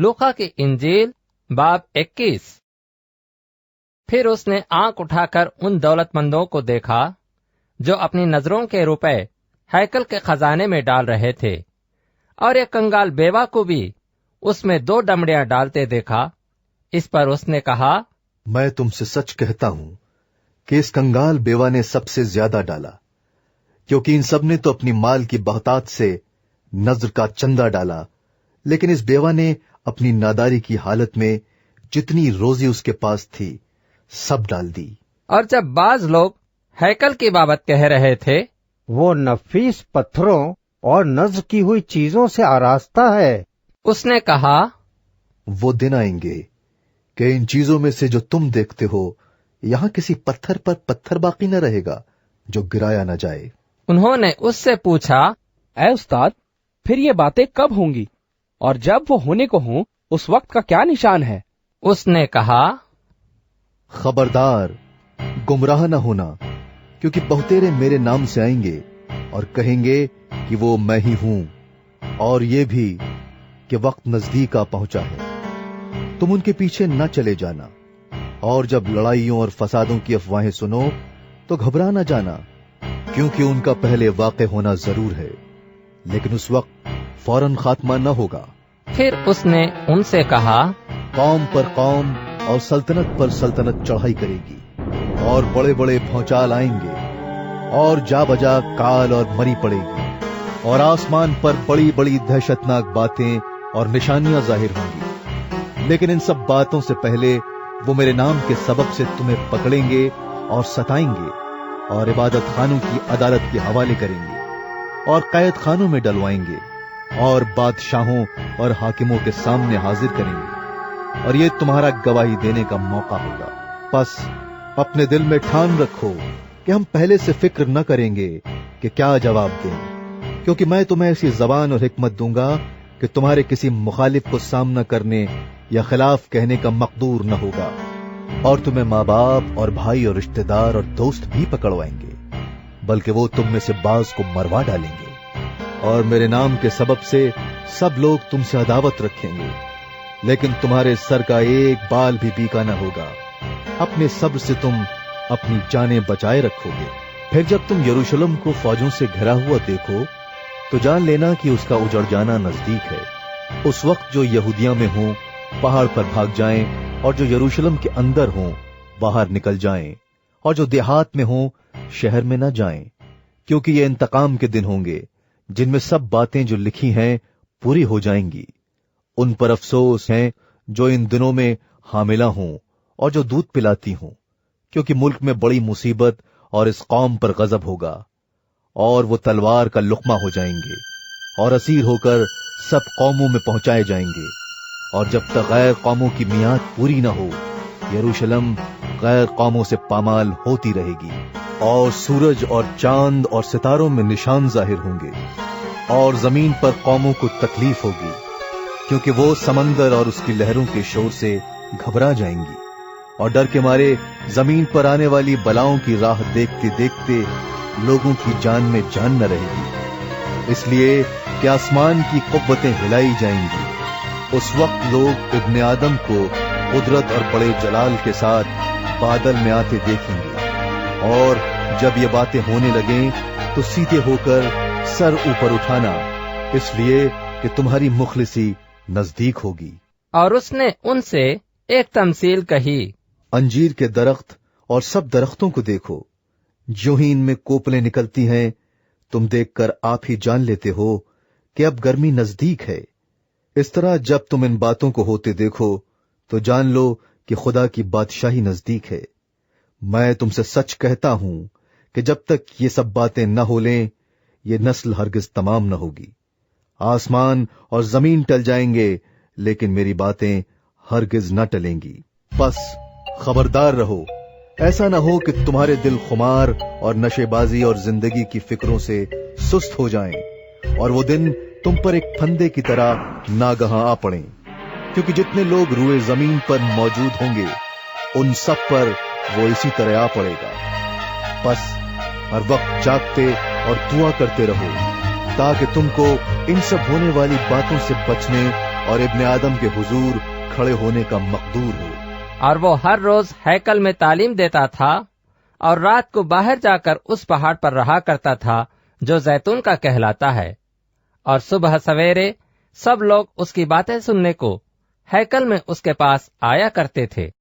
लूका की इंजील बाब 21। फिर उसने आंख उठाकर उन दौलतमंदों को देखा जो अपनी नजरों के रुपए हैकल के खजाने में डाल रहे थे, और एक कंगाल बेवा को भी उसमें 2 डमड़ियां डालते देखा। इस पर उसने कहा, मैं तुमसे सच कहता हूं कि इस कंगाल बेवा ने सबसे ज्यादा डाला, क्योंकि इन सब ने तो अपनी माल की बहुतात से नज्र का चंदा डाला, लेकिन इस बेवा ने अपनी नादारी की हालत में जितनी रोजी उसके पास थी सब डाल दी। और जब बाज लोग हैकल की बाबत कह रहे थे, वो नफीस पत्थरों और नज्र की हुई चीजों से आरास्ता है, उसने कहा, वो दिन आएंगे कि इन चीजों में से जो तुम देखते हो यहां किसी पत्थर पर पत्थर बाकी न रहेगा जो गिराया न जाए। उन्होंने उससे पूछा, ऐ उस्ताद, फिर ये बातें कब होंगी, और जब वो होने को हों उस वक्त का क्या निशान है? उसने कहा, खबरदार, गुमराह न होना, क्योंकि बहुतेरे मेरे नाम से आएंगे और कहेंगे कि वो मैं ही हूं, और ये भी कि वक्त नजदीक आ पहुंचा है। तुम उनके पीछे न चले जाना, और जब लड़ाइयों और फसादों की अफवाहें सुनो तो घबरा न जाना, क्योंकि उनका पहले वाक़े होना जरूर है, लेकिन उस वक्त फौरन खात्मा न होगा। फिर उसने उनसे कहा, कौम पर कौम और सल्तनत पर सल्तनत चढ़ाई करेगी, और बड़े बड़े भौचाल आएंगे, और जा बजा काल और मरी पड़ेगी, और आसमान पर बड़ी बड़ी दहशतनाक बातें और निशानियां जाहिर होंगी। लेकिन इन सब बातों से पहले वो मेरे नाम के सबब से तुम्हें पकड़ेंगे और सताएंगे, और इबादत खानों की अदालत के हवाले करेंगे, और कैद खानों में डलवाएंगे, और बादशाहों और हाकिमों के सामने हाजिर करेंगे, और ये तुम्हारा गवाही देने का मौका होगा। बस अपने दिल में ठान रखो कि हम पहले से फिक्र न करेंगे कि क्या जवाब दें, क्योंकि मैं तुम्हें ऐसी जबान और हिकमत दूंगा कि तुम्हारे किसी मुखालिफ को सामना करने या खिलाफ कहने का मकदूर न होगा, और तुम्हें माँ बाप और भाई और रिश्तेदार और दोस्त भी पकड़वाएंगे, बल्कि वो तुम में से बाज को मरवा डालेंगे, और मेरे नाम के सबब से सब लोग तुमसे अदावत रखेंगे, लेकिन तुम्हारे सर का एक बाल भी बीका न होगा। अपने सब्र से तुम अपनी जानें बचाए रखोगे। फिर जब तुम यरूशलेम को फौजों से घिरा हुआ देखो तो जान लेना कि उसका उजड़ जाना नजदीक है। उस वक्त जो यहूदिया में हों पहाड़ पर भाग जाएं, और जो यरूशलेम के अंदर हों बाहर निकल जाएं, और जो देहात में हों शहर में न जाएं, क्योंकि ये इंतकाम के दिन होंगे जिनमें सब बातें जो लिखी हैं पूरी हो जाएंगी। उन पर अफसोस है जो इन दिनों में हामिला हों और जो दूध पिलाती हों, क्योंकि मुल्क में बड़ी मुसीबत और इस कौम पर गजब होगा, और वो तलवार का लुकमा हो जाएंगे और असीर होकर सब कौमों में पहुंचाए जाएंगे। और जब तक गैर कौमों की मियाद पूरी न हो यरूशलेम गैर कौमों से पामाल होती रहेगी, और सूरज और चांद और सितारों में निशान जाहिर होंगे, और जमीन पर कौमों को तकलीफ होगी, क्योंकि वो समंदर और उसकी लहरों के शोर से घबरा जाएंगी, और डर के मारे जमीन पर आने वाली बलाओं की राह देखते देखते लोगों की जान में जान न रहेगी, इसलिए कि आसमान की कुव्वतें हिलाई जाएंगी। उस वक्त लोग इब्ने आदम को कुदरत और बड़े जलाल के साथ बादल में आते देखेंगे, और जब ये बातें होने लगें तो सीधे होकर सर ऊपर उठाना, इसलिए कि तुम्हारी मुखलिसी नजदीक होगी। और उसने उनसे एक तमसील कही, अंजीर के दरख्त और सब दरख्तों को देखो, जो ही इनमें कोपलें निकलती हैं तुम देखकर आप ही जान लेते हो कि अब गर्मी नजदीक है। इस तरह जब तुम इन बातों को होते देखो तो जान लो कि खुदा की बादशाही नजदीक है। मैं तुमसे सच कहता हूं कि जब तक ये सब बातें न हो लें ये नस्ल हरगिज तमाम न होगी। आसमान और जमीन टल जाएंगे लेकिन मेरी बातें हरगिज न टलेंगी। बस खबरदार रहो, ऐसा न हो कि तुम्हारे दिल खुमार और नशेबाजी और जिंदगी की फिक्रों से सुस्त हो जाएं, और वो दिन तुम पर एक फंदे की तरह नागहां आ पड़ें, क्योंकि जितने लोग रुए जमीन पर मौजूद होंगे उन सब पर वो इसी तरह आ पड़ेगा। बस हर वक्त जागते और दुआ करते रहो ताकि तुमको इन सब होने वाली बातों से बचने और इब्ने आदम के हुजूर खड़े होने का मकदूर हो। और वो हर रोज हैकल में तालीम देता था और रात को बाहर जाकर उस पहाड़ पर रहा करता था जो जैतून का कहलाता है। और सुबह सवेरे सब लोग उसकी बातें सुनने को हैकल में उसके पास आया करते थे।